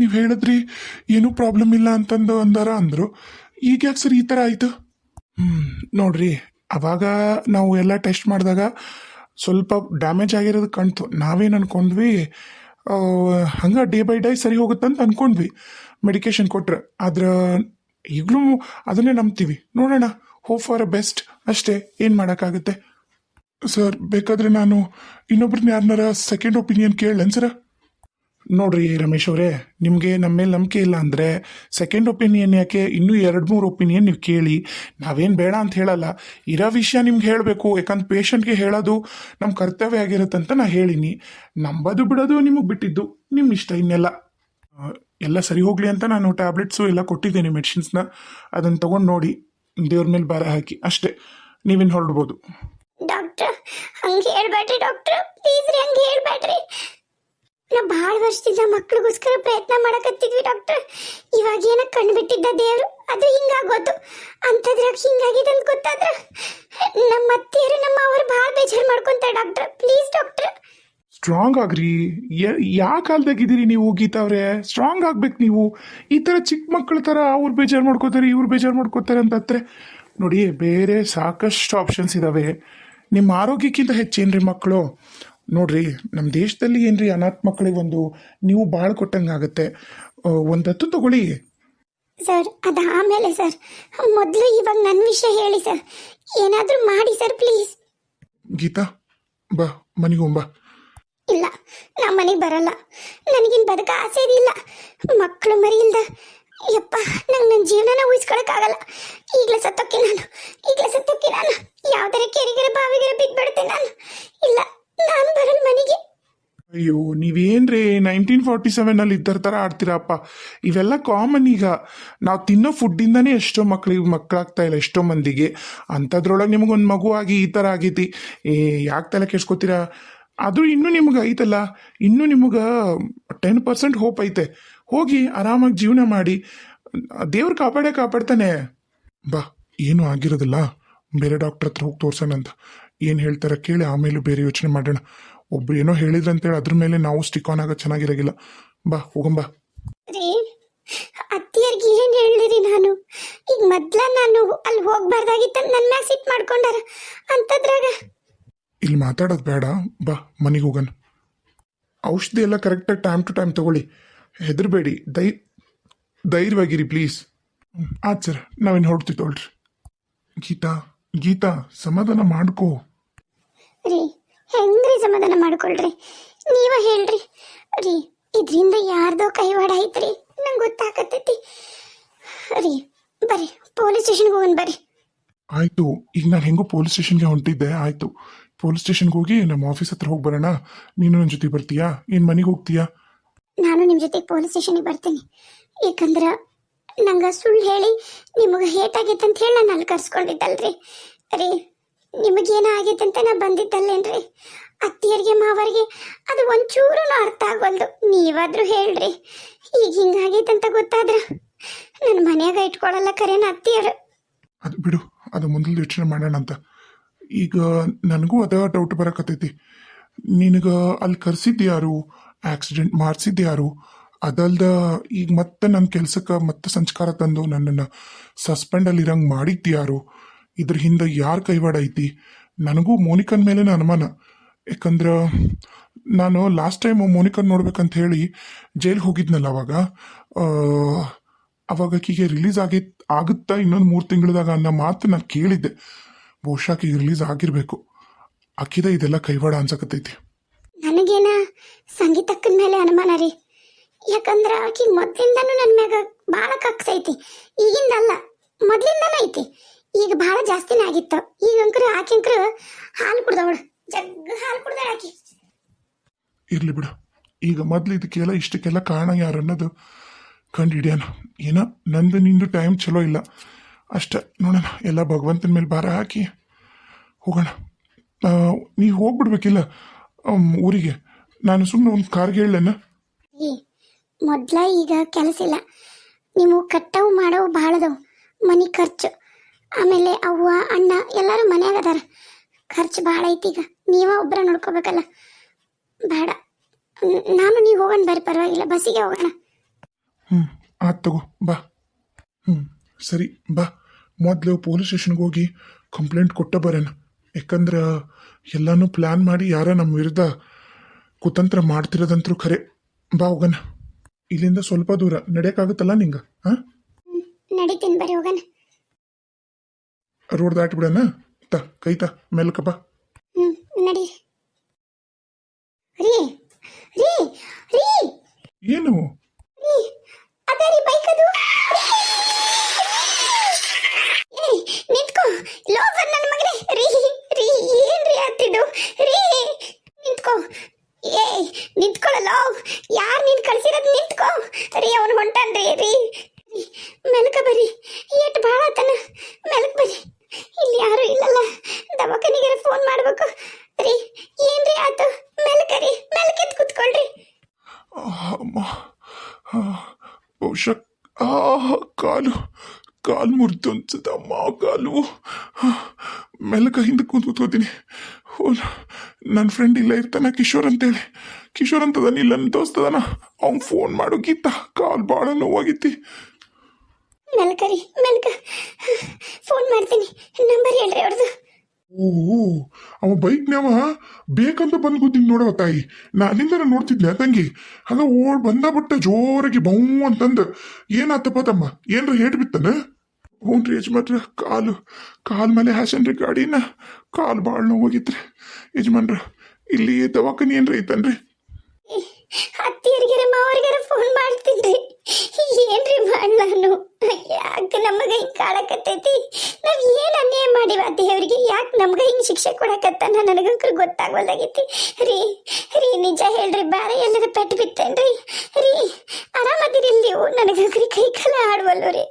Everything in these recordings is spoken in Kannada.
ನೀವು ಹೇಳಿದ್ರಿ ಏನೂ ಪ್ರಾಬ್ಲಮ್ ಇಲ್ಲ ಅಂತಂದು ಅಂದರು. ಈಗ ಯಾಕೆ ಸರ್ ಈ ಥರ ಆಯಿತು? ನೋಡ್ರಿ, ಅವಾಗ ನಾವು ಎಲ್ಲ ಟೆಸ್ಟ್ ಮಾಡಿದಾಗ ಸ್ವಲ್ಪ ಡ್ಯಾಮೇಜ್ ಆಗಿರೋದು ಕಾಣ್ತು. ನಾವೇನು ಅಂದ್ಕೊಂಡ್ವಿ, ಹಂಗೆ ಡೇ ಬೈ ಡೇ ಸರಿ ಹೋಗುತ್ತಂತ ಅಂದ್ಕೊಂಡ್ವಿ, ಮೆಡಿಕೇಶನ್ ಕೊಟ್ರೆ. ಆದ್ರೆ ಈಗಲೂ ಅದನ್ನೇ ನಂಬ್ತೀವಿ. ನೋಡೋಣ, ಹೋಪ್ ಫಾರ್ ಅ ಬೆಸ್ಟ್ ಅಷ್ಟೇ, ಏನು ಮಾಡೋಕ್ಕಾಗುತ್ತೆ. ಸರ್, ಬೇಕಾದರೆ ನಾನು ಇನ್ನೊಬ್ರನ್ನ ಯಾರನ್ನಾರ ಸೆಕೆಂಡ್ ಒಪಿನಿಯನ್ ಕೇಳಲೇನು ಸರ? ನೋಡ್ರಿ ರಮೇಶ್ ಅವರೇ, ನಿಮಗೆ ನಮ್ಮ ಮೇಲೆ ನಂಬಿಕೆ ಇಲ್ಲ ಅಂದರೆ ಸೆಕೆಂಡ್ ಒಪಿನಿಯನ್ ಯಾಕೆ, ಇನ್ನೂ 2-3 ಒಪಿನಿಯನ್ ನೀವು ಕೇಳಿ. ನಾವೇನು ಬೇಡ ಅಂತ ಹೇಳಲ್ಲ, ಇರೋ ವಿಷಯ ನಿಮ್ಗೆ ಹೇಳಬೇಕು. ಯಾಕಂದ್ರೆ ಪೇಷಂಟ್ಗೆ ಹೇಳೋದು ನಮ್ಮ ಕರ್ತವ್ಯ ಆಗಿರುತ್ತಂತ ನಾ ಹೇಳೀನಿ. ನಂಬೋದು ಬಿಡೋದು ನಿಮಗೆ ಬಿಟ್ಟಿದ್ದು, ನಿಮ್ಮ ಇಷ್ಟ. ಇನ್ನೆಲ್ಲ ಎಲ್ಲ ಸರಿ ಹೋಗಲಿ ಅಂತ ನಾನು ಟ್ಯಾಬ್ಲೆಟ್ಸು ಎಲ್ಲ ಕೊಟ್ಟಿದ್ದೇನೆ, ಮೆಡಿಸಿನ್ಸ್ನ. ಅದನ್ನು ತೊಗೊಂಡು ನೋಡಿ, ದೇವ್ರ ಮೇಲೆ ಭಾರ ಹಾಕಿ ಅಷ್ಟೇ, ನೀವೇನು ಹೊರಡ್ಬೋದು. ಡಾಕ್ಟರ್, ಹಂಗೆ ಹೇಳ್ಬೇಡ್ರಿ ಡಾಕ್ಟರ್, ಪ್ಲೀಸ್ ರೀ, ಹಂಗೆ ಹೇಳ್ಬೇಡ್ರಿ. ನಾ ಭಾಳ ವರ್ಷದಿಂದ ಮಕ್ಳಿಗೋಸ್ಕರ ಪ್ರಯತ್ನ ಮಾಡಕತ್ತಿದ್ವಿ ಡಾಕ್ಟರ್. ಇವಾಗ ಏನ ಕಂಡುಬಿಟ್ಟಿದ್ದ ದೇವರು, ಅದು ಹಿಂಗಾಗೋದು. ಅಂಥದ್ರಾಗ ಹಿಂಗಾಗಿದೆ ಅಂತ ಗೊತ್ತಾದ್ರ ನಮ್ಮ ಅತ್ತೆಯರು ನಮ್ಮ ಅವರು ಭಾಳ ಬೇಜಾರು ಮಾಡ್ಕೊಂತಾರೆ ಡಾಕ್ಟರ್. ಪ್ಲೀಸ್ ಡಾಕ್ಟರ್, ಸ್ಟ್ರಾಂಗ್ ಆಗ್ರಿ. ಯಾವ ಕಾಲದಾಗಿದ್ದೀರಿ ನೀವು ಗೀತಾ ಅವರೇ? ಸ್ಟ್ರಾಂಗ್ ಆಗ್ಬೇಕು ನೀವು. ಈ ಥರ ಚಿಕ್ಕ ಮಕ್ಕಳ ಥರ ಅವ್ರು ಬೇಜಾರು ಮಾಡ್ಕೋತಾರೆ, ಇವ್ರು ಬೇಜಾರು ಮಾಡ್ಕೋತಾರೆ ಅಂತ ಹತ್ರ ನೋಡಿ. ಬೇರೆ ಸಾಕಷ್ಟು ಆಪ್ಷನ್ಸ್ ಇದ್ದಾವೆ. ನಿಮ್ಮ ಆರೋಗ್ಯಕ್ಕಿಂತ ಹೆಚ್ಚೇನ್ರಿ ಮಕ್ಕಳು. ನೋಡ್ರಿ, ನಮ್ಮ ದೇಶದಲ್ಲಿ ಏನ್ರಿ ಅನಾಥ ಮಕ್ಕಳಿಗೆ ನೀವು ಭಾಳ ಕೊಟ್ಟಂಗೆ ಆಗುತ್ತೆ. ಒಂದು ಹತ್ತು ತಗೊಳ್ಳಿ ಸರ್. ಅದು ಆಮೇಲೆ ಸರ್, ಮೊದಲು ಇವಾಗ ನನ್ನ ವಿಷಯ ಹೇಳಿ ಸರ್. ಏನಾದರೂ ಮಾಡಿ ಸರ್ ಪ್ಲೀಸ್. ಗೀತಾ, ಬಾ ಮನೆಗೆ ಹೋಗ್ಬಾ. ಇಲ್ಲ, ನಾ ಮನೆಗೆ ಬರಲ್ಲ. ನನಗಿನ್ ಬದುಕ ಆಸೆ ಇಲ್ಲ. ಮಕ್ಕಳು ಮರಿ ಇಲ್ದ ಯಪ್ಪ, ನಂಗೆ ನನ್ನ ಜೀವನನ ಉಳಿಸ್ಕೊಳಕ್ಕಾಗಲ್ಲ. ಈಗಲೇ ಸತ್ತೋಕ್ಕಿ ನಾನು. ಯಾವ್ದಾರ ಕೆರೆಗೆರೆ ಬಾವಿಗೆರೆ ಬಿದ್ದುಬಿಡ್ತೇನೆ ನಾನು. ಇಲ್ಲ, ನಾನು ಬರಲ್ಲ ಮನೆಗೆ. ಅಯ್ಯೋ, ನೀವೇನ್ರಿ 1947 ಇದ್ದರ ಥರ ಆಡ್ತೀರಪ್ಪ. ಇವೆಲ್ಲ ಕಾಮನ್. ಈಗ ನಾವು ತಿನ್ನೋ ಫುಡ್ಡಿಂದನೇ ಎಷ್ಟೋ ಮಕ್ಕಳಾಗ್ತಾ ಇಲ್ಲ ಎಷ್ಟೋ ಮಂದಿಗೆ. ಅಂಥದ್ರೊಳಗೆ ನಿಮಗೊಂದು ಮಗು ಆಗಿ ಈ ಥರ ಆಗೈತಿ. ಯಾಕೆ ತಲೆ ಕೆಡ್ಸ್ಕೊತೀರಾ? ಅದು ಇನ್ನೂ ನಿಮ್ಗೆ ಐತಲ್ಲ, ಇನ್ನೂ ನಿಮ್ಗೆ 10% ಹೋಪ್ ಐತೆ. ಹೋಗಿ ಆರಾಮಾಗಿ ಜೀವನ ಮಾಡಿ, ದೇವ್ರು ಕಾಪಾಡ್ತಾನೆ. ಬಾ, ಏನೂ ಆಗಿರೋದಿಲ್ಲ. ಬೇರೆ ಡಾಕ್ಟರ್ ಹತ್ರ ಹೋಗಿ ತೋರ್ಸೋಣಂತ. ಏನು ಹೇಳ್ತಾರೆ ಕೇಳಿ, ಆಮೇಲೆ ಬೇರೆ ಯೋಚನೆ ಮಾಡೋಣ. ಒಬ್ರು ಏನೋ ಹೇಳಿದ್ರಂತೇಳಿ ಅದ್ರ ಮೇಲೆ ನಾವು ಸ್ಟಿಕ್ ಆನ್ ಆಗೋದು ಚೆನ್ನಾಗಿರಾಗಿಲ್ಲ. ಬಾ, ಹೋಗಂಬಾ. ರೀ, ಅತ್ತಿಯರ್ಗೆ ಏನು ಹೇಳಿರಿ ನಾನು? ಈಗ ಮೊದ್ಲ ನಾನು ಅಲ್ಲಿ ಹೋಗ್ಬಾರ್ದಾಗಿತ್ತ, ನನ್ನ ಮ್ಯಾಗ ಸಿಟ್ ಮಾಡ್ಕೊಂಡಾರ. ಅಂಥದ್ರಾಗ ಇಲ್ಲಿ ಮಾತಾಡೋದು ಬೇಡ, ಬಾ ಮನೆಗೆ ಹೋಗೋಣ. ಔಷಧಿ ಎಲ್ಲ ಕರೆಕ್ಟಾಗಿ ಟೈಮ್ ಟು ಟೈಮ್ ತಗೊಳ್ಳಿ. ಹೆದರಬೇಡಿ, ಧೈರ್ಯವಾಗಿರಿ ಪ್ಲೀಸ್. ಆಯ್ತು ಸರ್, ನಾವೇನು ಹೊರಡ್ತೀವಿ ತೊಗೊಳ್ರಿ. ಗೀತಾ, ಸಮಾಧಾನ ಮಾಡ್ಕೋ. ರೀ, ಹೆಂಗ್ರಿ ಸಮಾಧಾನ ಮಾಡ್ಕೊಳ್ರಿ? ನೀವ ಹೇಳ್ರಿ. ರೀ, ಇದರಿಂದ ಯಾರ್ದೋ ಕೈವಾಡ ಐತ್ರಿ, ನಂಗೆ ಗೊತ್ತಾಗತ್ತೈತಿ. ರೀ, ಬರ್ರಿ ಪೊಲೀಸ್ ಸ್ಟೇಷನ್ಗೆ ಹೋಗೋಣ ಬರ್ರಿ. ಆಯಿತು, ಈಗ ನಾನು ಹೆಂಗೋ ಪೊಲೀಸ್ ಸ್ಟೇಷನ್ಗೆ ಹೊಂಟಿದ್ದೆ. ಆಯಿತು, ಪೊಲೀಸ್ ಸ್ಟೇಷನ್ಗೆ ಹೋಗಿ ನಮ್ಮ ಆಫೀಸ್ ಹತ್ರ ಹೋಗಿ ಬರೋಣ. ನೀನು ನನ್ನ ಜೊತೆ ಬರ್ತೀಯಾ? ಏನು ಮನೆಗೆ ಹೋಗ್ತೀಯಾ? ನಾನು ನಿಮ್ಮ ಜೊತೆಗೆ ಪೊಲೀಸ್ ಸ್ಟೇಷನ್ಗೆ ಬರ್ತೀನಿ. ಯಾಕಂದ್ರೆ ನಂಗೆ ಸುಳ್ಳು ಹೇಳಿ ನಿಮಗೆ ಹೇಟಾಗೈತೆ ಅಂತ ಹೇಳಿ ನಾನು ಅಲ್ಲಿ ಕರ್ಸ್ಕೊಂಡಿದ್ದಲ್ರಿ. ರೀ, ನಿಮಗೇನೋ ಆಗೈತೆ ಅಂತ ನಾ ಬಂದಿದ್ದಲ್ಲೇನ್ರಿ? ಅತ್ತಿಯರಿಗೆ ಮಾವರಿಗೆ ಅದು ಒಂಚೂರು ಅರ್ಥ ಆಗೋಲ್ದು. ನೀವಾದ್ರೂ ಹೇಳ್ರಿ. ಈಗ ಹಿಂಗಾಗೈತೆ ಅಂತ ಗೊತ್ತಾದ್ರೆ ನನ್ನ ಮನ್ಯಾಗ ಇಟ್ಕೊಳಲ್ಲ ಕರೇನ ಅತ್ತಿಯರು. ಅದು ಬಿಡು, ಅದು ಮುಂದೆ ಯೋಚನೆ ಮಾಡೋಣ ಅಂತ. ಈಗ ನನಗೂ ಅದ ಡೌಟ್ ಬರಕತ್ತೈತಿ. ನಿನಗೆ ಅಲ್ಲಿ ಕರ್ಸಿದ್ಯಾರು? ಆಕ್ಸಿಡೆಂಟ್ ಮಾಡಿಸಿದ್ಯಾರು? ಅದಲ್ದ ಈಗ ಮತ್ತೆ ನನ್ನ ಕೆಲಸಕ್ಕೆ ಮತ್ತೆ ಸಂಸ್ಕಾರ ತಂದು ನನ್ನನ್ನು ಸಸ್ಪೆಂಡಲ್ಲಿ ಇರಂಗೆ ಮಾಡಿದ್ಯಾರು? ಇದ್ರ ಹಿಂದೆ ಯಾರು ಕೈವಾಡ ಐತಿ? ನನಗೂ ಮೋನಿಕನ್ ಮೇಲೇನ ಅನುಮಾನ. ಯಾಕಂದ್ರೆ ನಾನು ಲಾಸ್ಟ್ ಟೈಮ್ ಮೋನಿಕನ್ ನೋಡ್ಬೇಕಂತ ಹೇಳಿ ಜೈಲ್ಗೆ ಹೋಗಿದ್ನಲ್ಲ, ಅವಾಗ ಆಕಿಗೆ ರಿಲೀಸ್ ಆಗುತ್ತಾ ಇನ್ನೊಂದು 3 ತಿಂಗಳದಾಗ ಅನ್ನೋ ಮಾತು ನಾನು ಕೇಳಿದ್ದೆ. ಬಹುಶಃ ಆಕಿಗೆ ರಿಲೀಸ್ ಆಗಿರಬೇಕು. ಆಕಿದ ಇದೆಲ್ಲ ಕೈವಾಡ ಅನ್ಸಕತ್ತೈತಿ. ನನಗೇನ ಸಂಗೀತಕ್ಕನ ಮೇಲೆ ಅನುಮಾನ ರೀ. ಯಾಕಂದ್ರೆ ಆಕಿ ಮೊದ್ಲಿಂದನೂ ನನ್ನ ಮ್ಯಾಗ ಭಾಳ ಕಕ್ಸೈತಿ. ಈಗಿಂದಲ್ಲ, ಮೊದ್ಲಿಂದನೂ ಐತಿ. ಈಗ ಭಾಳ ಜಾಸ್ತಿನೇ ಆಗಿತ್ತು. ಈಗ ಆಕಿಂಕ್ರು ಹಾಲು ಕುಡ್ದವಳು, ಜಗ್ಗ ಹಾಲು ಕುಡ್ದಾಳ ಆಕಿ. ಇರ್ಲಿ ಬಿಡು, ಈಗ ಮೊದ್ಲು ಇದಕ್ಕೆಲ್ಲ ಇಷ್ಟಕ್ಕೆಲ್ಲ ಕಾರಣ ಯಾರು ಅನ್ನೋದು ಕಂಡು ಹಿಡಿಯೋಣ. ಏನೋ ನಂದು ನಿಂದು ಟೈಮ್ ಚಲೋ ಇಲ್ಲ ಅಷ್ಟೆ. ನೋಡೋಣ, ಎಲ್ಲ ಭಗವಂತನ ಮೇಲೆ ಭಾರ ಹಾಕಿ ಹೋಗೋಣ. ನೀವು ಹೋಗ್ಬಿಡ್ಬೇಕಿಲ್ಲ ಊರಿಗೆ? ನಾನು ಸುಮ್ಮನೆ ಒಂದು ಕಾರ್ಗೆ ಹೇಳೇನ? ಮೊದ್ಲ ಈಗ ಕೆಲಸ ಇಲ್ಲ. ನೀವು ಕಟ್ಟವು ಮಾಡವು ಭಾಳದವು. ಮನೆ ಖರ್ಚು, ಆಮೇಲೆ ಅವ್ವ ಅಣ್ಣ ಎಲ್ಲರೂ ಮನ್ಯಾಗ ಅದಾರ. ಖರ್ಚು ಭಾಳ ಐತಿ. ಈಗ ನೀವ ಒಬ್ಬರ ನೋಡ್ಕೋಬೇಕಲ್ಲ. ಬೇಡ, ನಾನು ನೀವು ಹೋಗೋಣ ಬರ್ರಿ, ಪರವಾಗಿಲ್ಲ, ಬಸ್ಸಿಗೆ ಹೋಗೋಣ. ಹ್ಞೂ ಆತ್ ತಗೋ ಬಾ. ಹ್ಞೂ ಸರಿ ಬಾ, ಮೊದಲು ಪೊಲೀಸ್ ಸ್ಟೇಷನ್ಗೆ ಹೋಗಿ ಕಂಪ್ಲೇಂಟ್ ಕೊಟ್ಟ ಬರೋಣ. ಯಾಕಂದ್ರೆ ಎಲ್ಲನೂ ಪ್ಲ್ಯಾನ್ ಮಾಡಿ ಯಾರ ನಮ್ಮ ವಿರುದ್ಧ ಕುತಂತ್ರ ಮಾಡ್ತಿರೋದಂತರೂ ಖರೆ. ಬಾ ಹೋಗೋಣ. ಇಲ್ಲಿಂದ ಸ್ವಲ್ಪ ದೂರ ನಡೆಯೋಕ್ಕಾಗುತ್ತಲ್ಲ ನಿಂಗೆ? ಹಾಂ, ನಡೀತೀನಿ, ಬರೀ ಹೋಗೋಣ. ರೋಡ್ ದಾಟ್ಬಿಡೋಣ. ಕೈತ ಮೆಲ್ಕ ಬಾ. ನಡಿ. ರೀ ರೀ ರೀ ಏನು? ರೀ ಅದೇ ರೀ ಬೈಕ್ ಅದು. ಏಯ್ ನಿಂತ್ಕೋ, ಲೋಫರ್ ನನ್ನ ಮಗನೇ. ರೀ ರೀ ಏನ್ರಿ ಆಗ್ತಿದ್ದು? ರೀ ನಿಂತ್ಕೋ. ಏಯ್ ನಿಂತ್ಕೊಳ್ಳಲ್ಲ. ಯಾರು ನೀನು ಕಳ್ಸಿರೋದು? ನಿಂತ್ಕೋ ರೀ, ಅವನು ಹೊಂಟಾನ್ರಿ. ರೀ ಮೆಲ್ಕ ಬರ್ರಿ, ಏಟ್ ಭಾಳ ಆತನ. ಮೆಲ್ಕ ಬರ್ರಿ, ಇಲ್ಲಿ ಯಾರು ಇಲ್ಲಲ್ಲ. ದವಾಖಾನಿಗೆ ಫೋನ್ ಮಾಡ್ಬೇಕು ರೀ. ಏನ್ರಿ ಆತು? ಮೆಲ್ಕರಿ, ಮೆಲ್ಕೆತ್ ಕುತ್ಕೊಳ್ರಿ. ಅಮ್ಮ, ಬಹುಶಃ ಕಾಲು ಕಾಲು ಮುರಿದು ಅನ್ಸುತ್ತಮ್ಮ. ಕಾಲು ಮೆಲಕ ಹಿಂದೆ ಕೂತ್ಕೋತೀನಿ. ನನ್ನ ಫ್ರೆಂಡ್ ಇಲ್ಲ ಇರ್ತಾನ, ಕಿಶೋರ್ ಅಂತೇಳಿ. ಕಿಶೋರ್ ಅಂತದಾನ, ಇಲ್ಲ ನನ್ನ ದೋಸ್ತದಾನ. ಅವ್ನು ಫೋನ್ ಮಾಡು ಗೀತಾ, ಕಾಲು ಭಾಳ ನೋವಾಗಿತ್ತಿ. ಮೆಲ್ಕರಿ, ಮೆಲ್ಕ. ಫೋನ್ ಮಾಡ್ತೀನಿ, ನಂಬರ್ ಹೇಳ್ರಿ ಅವ್ರದ್ದು. ಓಹೋ, ಅವ ಬೈಕ್ನ್ಯಾವ ಬೇಕಂತ ಬಂದು ಕೂತೀನಿ ನೋಡವ ತಾಯಿ. ಅಲ್ಲಿಂದ ನಾನು ನೋಡ್ತಿದ್ದೆ ತಂಗಿ. ಆಗ ಓಡ್ ಬಂದ ಬಿಟ್ಟ ಜೋರಾಗಿ ಬೌ ಅಂತಂದು. ಏನಾತಪ್ಪ ತಮ್ಮ? ಏನ್ರ ಹೇಟ್ ಬಿತ್ತನ? ಹ್ಞೂ ರೀ ಯಜಮಾನ್ರ, ಕಾಲು ಮೇಲೆ ಹಾಸನ್ರಿ ಗಾಡಿನ. ಕಾಲು ಭಾಳ ನೋವಾಗಿತ್ರಿ ಯಜಮಾನ್ರ. ಇಲ್ಲಿ ದವಾಖಾನಿ ಏನ್ರ ಐತನ್ರಿ? ಅತ್ತಿಯರಿಗಾರ ಮಾವರಿಗಾರ ಫೋನ್ ಮಾಡ್ತೀನಿ. ಏನ್ರಿ ಮಾಡ್ ನಾನು? ಯಾಕೆ ನಮಗ ಹಿಂಗ್ ಕಾಡಕತ್ತೈತಿ? ನಾವ್ ಏನ್ ಅನ್ಯಾಯ ಮಾಡಿವ ದೇವ್ರಿಗೆ? ಯಾಕೆ ನಮ್ಗ ಹಿಂಗ್ ಶಿಕ್ಷೆ ಕೊಡಕತ್ತಾನ? ನನಗಂಕರು ಗೊತ್ತಾಗೋದಾಗೈತಿ. ರೀ ರೀ ನಿಜ ಹೇಳ್ರಿ, ಬೇರೆ ಎಲ್ಲರ ಪೆಟ್ಟು ಬಿತ್ತೇನ್ರಿ? ರೀ ಆರಾಮದಿರಿ ನೀವು? ನನಗಂಕರಿ ಕೈ ಕಾಲ ಆಡ್ವಲ್ಲು ರೀ.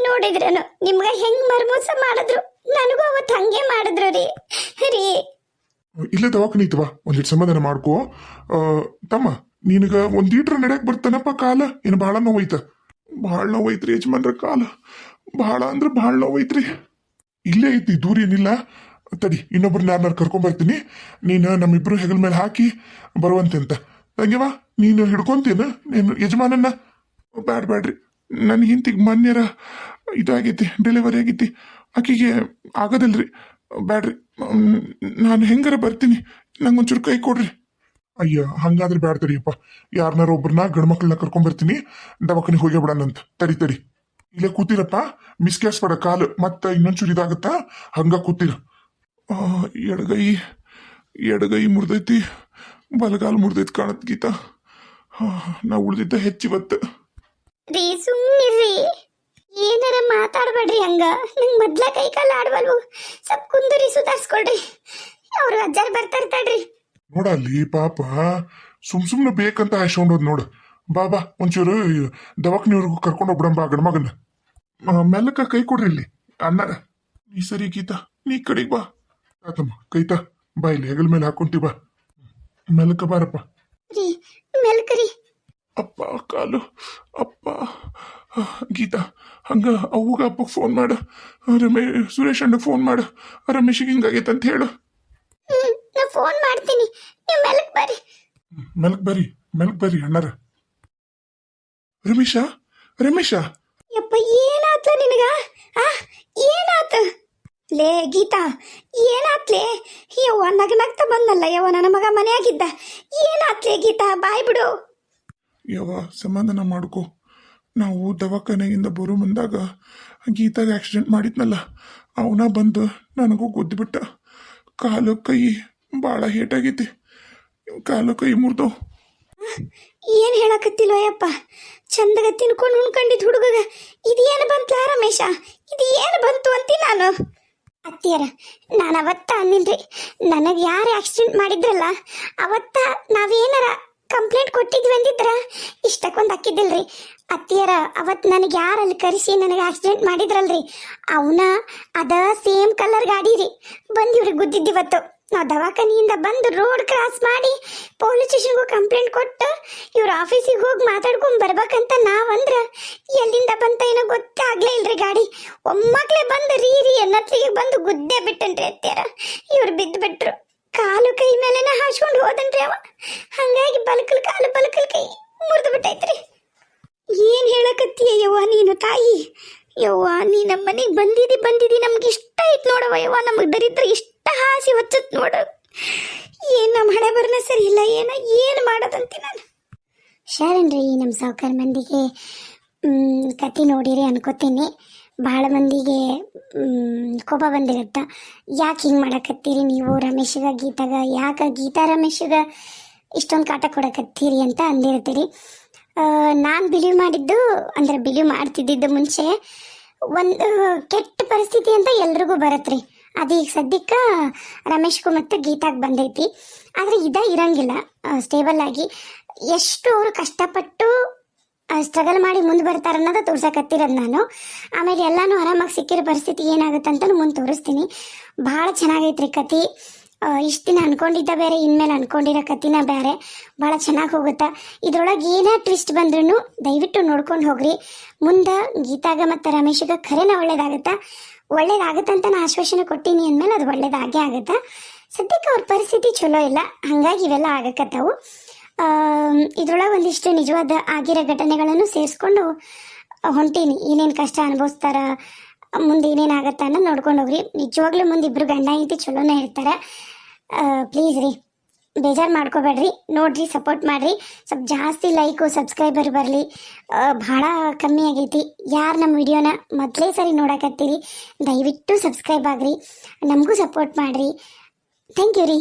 ನೋಡಿದ್ರನು ನಿಮ್ಗ ಹೆಂಗ್ ಮರ್ಮೋಸ ಮಾಡಿದ್ರು, ನನಗೂ ಅವತ್ತು ಹಂಗೆ ಮಾಡಿದ್ರು ರೀ. ರೀ ಇಲ್ಲೇ ದವಾಖಾನಿ ಐತವಾ, ಒಂದಿಟ್ಟು ಸಮಾಧಾನ ಮಾಡ್ಕೋ. ತಮ್ಮ ನಿನಗ ಒಂದ್ ಲೀಟ್ರ್ ನಡೆಯಕ್ ಬರ್ತಾನಪ್ಪ. ಕಾಲ ಏನು ಭಾಳ ನೋವೈತ? ಭಾಳ ನೋವೈತ್ರಿ ಯಜಮಾನ್ರ. ಕಾಲ ಭಾಳ ಅಂದ್ರೆ ಭಾಳ ನೋವೈತ್ರಿ. ಇಲ್ಲೇ ಐತಿ, ದೂರ ಏನಿಲ್ಲ. ತಡಿ, ಇನ್ನೊಬ್ರನ್ನ ಯಾರನ್ನಾರು ಕರ್ಕೊಂಬರ್ತೀನಿ. ನೀನು ನಮ್ಮಿಬ್ರು ಹೆಗಲ ಮೇಲೆ ಹಾಕಿ ಬರುವಂತೆ ಅಂತ. ತಂಗಿವಾ, ನೀನು ಹಿಡ್ಕೊಂತೇನ ನೀನು ಯಜಮಾನನ್ನ? ಬ್ಯಾಡ್ರಿ, ನನ್ನ ಹಿಂತಿಗೆ ಮೊನ್ನೆರ ಇದಾಗೈತಿ, ಡೆಲಿವರಿ ಆಗೈತಿ. ಆಕಿಗೆ ಆಗೋದಿಲ್ರಿ. ಬ್ಯಾಡ್ರಿ, ನಾನು ಹೆಂಗಾರ ಬರ್ತೀನಿ, ನಂಗೊಂಚೂರು ಕೈ ಕೊಡ್ರಿ. ಅಯ್ಯ, ಹಂಗಾದ್ರೆ ಬ್ಯಾಡ. ತಡಿಯಪ್ಪ, ಯಾರನ್ನಾರ ಒಬ್ಬರನ್ನ ಗಂಡ್ಮಕ್ಳನ್ನ ಕರ್ಕೊಂಬರ್ತೀನಿ. ದವಾಖಾನಿಗೆ ಹೋಗಿ ಬಿಡೋಣಂತ. ತಡಿ ಇಲ್ಲೇ ಕೂತಿರಪ್ಪ. ಮಿಸ್ಕ್ಯಾಸ್ಬೇಡ ಕಾಲು, ಮತ್ತೆ ಇನ್ನೊಂಚೂರು ಇದಾಗತ್ತಾ. ಹಂಗ ಕೂತಿರ. ಎಡಗೈ ಮುರಿದೈತಿ, ಬಲಗಾಲು ಮುರಿದೈತಿ ಕಾಣತ್ ಗೀತಾ. ನಾ ಉಳ್ದಿದ್ದ ಹೆಚ್ಚಿವತ್ತು. ರೀ ಸುಮ್ಮನಿರ್ರಿ, ಏನಾರ ಮಾತಾಡ್ಬೇಡ್ರಿ ಹಂಗ. ನಂಗೆ ಮೊದ್ಲ ಕೈ ಕಾಲು ಆಡ್ವಲ್ವು. ಸ್ವಲ್ಪ ಕುಂದುರಿ, ಸುಧಾರಿಸ್ಕೊಳ್ರಿ. ಅವ್ರು ಅಜ್ಜಾರ್ ಬರ್ತಾರ್ತಾಡ್ರಿ. ನೋಡ ಅಲ್ಲಿ ಪಾಪ ಸುಮ್ನೆ ಬೇಕಂತ ಹಾಯ್ಸ್ಕೊಂಡೋದ್ ನೋಡು. ಬಾ ಒಂಚೂರು ದವಾಖಾನಿವರೆಗೂ ಕರ್ಕೊಂಡೋಗ್ಬಿಡಂಬ ಗಂಡ್ಮಗನ್ನ. ಮೆಲ್ಲಕ ಕೈ ಕೊಡ್ರಿ ಇಲ್ಲಿ ಅಣ್ಣಾರ. ನೀ ಸರಿ ಗೀತಾ, ನೀ ಕಡೆಗೆ ಬಾ. ಆತಮ್ಮ ಕೈತಾ, ಬಾ ಇಲ್ಲಿ ಹೆಗಲ ಮೇಲೆ ಹಾಕೊಂತಿ. ಬಾ ಮೆಲ್ಲಕ ಬಾರಪ್ಪ. ರೀ ಮೆಲ್ಕರಿ. ಅಪ್ಪ ಕಾಲು, ಅಪ್ಪ. ಗೀತಾ, ಹಂಗ ಅವ್ಗ ಅಪ್ಪಗೆ ಫೋನ್ ಮಾಡು. ಸುರೇಶ್ ಅಣ್ಣಗೆ ಫೋನ್ ಮಾಡು. ರಮೇಶಿಗೆ ಹಿಂಗಾಗೈತೆ ಅಂತ ಹೇಳು. ನಾ ಫೋನ್ ಮಾಡ್ತೀನಿ, ನೀವು ಮೆಲ್ಕ್ ಬರ್ರಿ. ಮೆಲ್ಕ್ ಬರ್ರಿ ಅಣ್ಣಾರ. ರಮೇಶ ಯಪ್ಪ, ಏನಾತ ನಿನಗ? ಏನಾತ? ಲೇ ಗೀತಾ, ಏನಾತ್ಲೇ? ಯವ್ವ ನಗ್ನಗ್ತ ಬಂದಲ್ಲ ಯವ್ವ, ನನ್ನ ಮಗ ಮನೆಯಾಗಿದ್ದ. ಏನಾತ್ಲೇ ಗೀತಾ? ಬಾಯ್ ಬಿಡು. ಸಮಾಧಾನ ಮಾಡ್ಕೋ. ನಾವು ದವಾಖಾನೆಯಿಂದ ಬರೋ ಮುಂದಾಗ ಗೀತಾಗ ಆಕ್ಸಿಡೆಂಟ್ ಮಾಡಿದ್ನಲ್ಲ, ಅವನ ಬಂದು ನನಗೂ ಗುದ್ದುಬಿಟ್ಟ. ಕಾಲು ಕೈ ಭಾಳ ಹೇಟಾಗೈತಿ. ಕಾಲು ಕೈ ಮುರಿದವು. ಏನ್ ಹೇಳಕತ್ತಿಲ್ವ ಯಪ್ಪ? ಚಂದಗ ತಿನ್ಕೊಂಡು ಉಣ್ಕೊಂಡಿದ್ ಹುಡುಗಗ ಇದೇನು ಬಂತ್ಲ ರಮೇಶ? ಇದು ಏನು ಬಂತು ಅಂತಿ ನಾನು? ಅತ್ತಿಯರ, ನಾನು ಅವತ್ತ ಅಂದಿಲ್ರಿ, ನನಗೆ ಯಾರು ಆಕ್ಸಿಡೆಂಟ್ ಮಾಡಿದ್ರಲ್ಲ ಅವತ್ತ ನಾವೇನಾರ ಕಂಪ್ಲೇಂಟ್ ಕೊಟ್ಟಿದ್ವಿ ಅಂದಿದ್ರ ಇಷ್ಟಕ್ಕೊಂದು ಹಾಕಿದ್ದಿಲ್ರಿ. ಅತ್ತಿಯರ, ಅವತ್ತು ನನಗೆ ಯಾರಲ್ಲಿ ಕರೆಸಿ ನನಗೆ ಆಕ್ಸಿಡೆಂಟ್ ಮಾಡಿದ್ರಲ್ರಿ, ಅವನ ಅದ ಸೇಮ್ ಕಲರ್ ಗಾಡಿ ರೀ ಬಂದು ಇವ್ರಿಗೆ ಗುದ್ದಿದ್ದಿವತ್ತು. ನಾವು ದವಾಖಾನಿಯಿಂದ ಬಂದು ರೋಡ್ ಕ್ರಾಸ್ ಮಾಡಿ ಪೊಲೀಸ್ ಸ್ಟೇಷನ್ಗೂ ಕಂಪ್ಲೇಂಟ್ ಕೊಟ್ಟು ಇವ್ರ ಆಫೀಸಿಗೆ ಹೋಗಿ ಮಾತಾಡ್ಕೊಂಡು ಬರ್ಬೇಕಂತ ನಾವಂದ್ರ ಎಲ್ಲಿಂದ ಬಂತ ಏನೋ ಗೊತ್ತೇ ಆಗ್ಲೇ ಇಲ್ರಿ ಗಾಡಿ. ಒಮ್ಮಕ್ಳೇ ಬಂದು ರೀ ಅನ್ನತ್ಲಿಗೆ ಬಂದು ಗುದ್ದೆ ಬಿಟ್ಟನ್ರಿ ಅತ್ಯಾರ. ಇವ್ರು ಬಿದ್ದು ಬಿಟ್ರು. ಕಾಲು ಕೈ ಮೇಲೆನ ಹಾಸ್ಕೊಂಡು ಹೋದನ್ರಿ ಅವ. ಹಂಗಾಗಿ ಬಲಕಲ್ ಕಾಲು ಬಲಕಲ್ ಕೈ ಮುರಿದು ಬಿಟ್ಟೈತ್ರಿ. ಏನು ಹೇಳಕತ್ತೀಯ ಯವ್ವ ನೀನು ತಾಯಿ? ಯವ್ವ ನೀ ನಮ್ಮ ಮನೆಗೆ ಬಂದಿದಿ ನಮ್ಗೆ ಇಷ್ಟ ಆಯ್ತು ನೋಡವ್ವ. ಯವ್ವ ನಮಗೆ ದರಿದ್ರ ಇಷ್ಟ ಹಾಸಿ ಹೊಚ್ಚತ್ ನೋಡ. ಏನು ನಮ್ಮ ಹಣೆ ಬರ್ನ ಸರಿ ಇಲ್ಲ, ಏನು ಮಾಡೋದಂತೆ ನಾನು. ಶರಣ್ ರೀ, ನಮ್ಮ ಸಾವುಕಾರ ಮಂದಿಗೆ ಕತೆ ನೋಡಿರಿ ಅನ್ಕೋತೀನಿ. ಭಾಳ ಮಂದಿಗೆ ಕೋಪ ಬಂದಿರತ್ತ. ಯಾಕೆ ಹಿಂಗೆ ಮಾಡಕತ್ತೀರಿ ನೀವು ರಮೇಶ್ಗ ಗೀತಾಗ, ಯಾಕೆ ಗೀತಾ ರಮೇಶ್ಗ ಇಷ್ಟೊಂದು ಕಾಟ ಕೊಡಕತ್ತೀರಿ ಅಂತ ಅಂದಿರ್ತೀರಿ. ನಾನು ಬಿಲೀವ್ ಮಾಡಿದ್ದು, ಅಂದರೆ ಬಿಲೀವ್ ಮಾಡ್ತಿದ್ದಿದ್ದು ಮುಂಚೆ ಒಂದು ಕೆಟ್ಟ ಪರಿಸ್ಥಿತಿ ಅಂತ ಎಲ್ರಿಗೂ ಬರತ್ರಿ. ಅದು ಈಗ ಸದ್ಯಕ್ಕೆ ರಮೇಶ್ಗೂ ಮತ್ತು ಗೀತಾಗೆ ಬಂದೈತಿ. ಆದರೆ ಇರಂಗಿಲ್ಲ ಸ್ಟೇಬಲ್ ಆಗಿ. ಎಷ್ಟು ಅವರು ಕಷ್ಟಪಟ್ಟು ಸ್ಟ್ರಗಲ್ ಮಾಡಿ ಮುಂದೆ ಬರ್ತಾರೆ ಅನ್ನೋದು ತೋರ್ಸಕತ್ತಿರೋದು ನಾನು. ಆಮೇಲೆ ಎಲ್ಲನೂ ಆರಾಮಾಗಿ ಸಿಕ್ಕಿರೋ ಪರಿಸ್ಥಿತಿ ಏನಾಗುತ್ತೆ ಅಂತ ಮುಂದೆ ತೋರಿಸ್ತೀನಿ. ಭಾಳ ಚೆನ್ನಾಗೈತ್ರಿ ಕತೆ. ಇಷ್ಟು ದಿನ ಅನ್ಕೊಂಡಿದ್ದ ಬೇರೆ, ಇನ್ಮೇಲೆ ಅನ್ಕೊಂಡಿರೋ ಕತಿನ ಬೇರೆ. ಭಾಳ ಚೆನ್ನಾಗಿ ಹೋಗುತ್ತೆ. ಇದ್ರೊಳಗೆ ಏನೇ ಟ್ವಿಸ್ಟ್ ಬಂದ್ರೂ ದಯವಿಟ್ಟು ನೋಡ್ಕೊಂಡು ಹೋಗ್ರಿ. ಮುಂದೆ ಗೀತಾಗ ಮತ್ತು ರಮೇಶ್ಗೆ ಖರೇನ ಒಳ್ಳೇದಾಗುತ್ತೆ ಅಂತ ನಾನು ಆಶ್ವಾಸನೆ ಕೊಟ್ಟೀನಿ ಅಂದಮೇಲೆ ಅದು ಒಳ್ಳೇದಾಗೇ ಆಗುತ್ತೆ. ಸದ್ಯಕ್ಕೆ ಅವ್ರ ಪರಿಸ್ಥಿತಿ ಚಲೋ ಇಲ್ಲ, ಹಾಗಾಗಿ ಇವೆಲ್ಲ ಆಗಕತ್ತವು. ಇದ್ರೊಳಗೆ ಒಂದಿಷ್ಟು ನಿಜವಾದ ಆಗಿರೋ ಘಟನೆಗಳನ್ನು ಸೇರಿಸ್ಕೊಂಡು ಹೊಂಟೀನಿ. ಏನೇನು ಕಷ್ಟ ಅನುಭವಿಸ್ತಾರ, ಮುಂದೆ ಏನೇನಾಗತ್ತೆ ಅನ್ನೋದು ನೋಡ್ಕೊಂಡು ಹೋಗ್ರಿ. ನಿಜವಾಗ್ಲೂ ಮುಂದೆ ಇಬ್ಬರು ಗಂಡ ಹೆಂಡತಿ ಚಲೋನೇ ಇರ್ತಾರೆ. ಪ್ಲೀಸ್ ರೀ, ಬೇಜಾರು ಮಾಡ್ಕೋಬೇಡ್ರಿ, ನೋಡ್ರಿ, ಸಪೋರ್ಟ್ ಮಾಡಿರಿ. ಸ್ವಲ್ಪ ಜಾಸ್ತಿ ಲೈಕು ಸಬ್ಸ್ಕ್ರೈಬರ್ ಬರಲಿ. ಭಾಳ ಕಮ್ಮಿ ಆಗೈತಿ. ಯಾರು ನಮ್ಮ ವಿಡಿಯೋನ ಮೊದಲೇ ಸರಿ ನೋಡಕತ್ತೀರಿ ದಯವಿಟ್ಟು ಸಬ್ಸ್ಕ್ರೈಬ್ ಆಗ್ರಿ, ನಮಗೂ ಸಪೋರ್ಟ್ ಮಾಡಿರಿ. ಥ್ಯಾಂಕ್ ಯು ರೀ.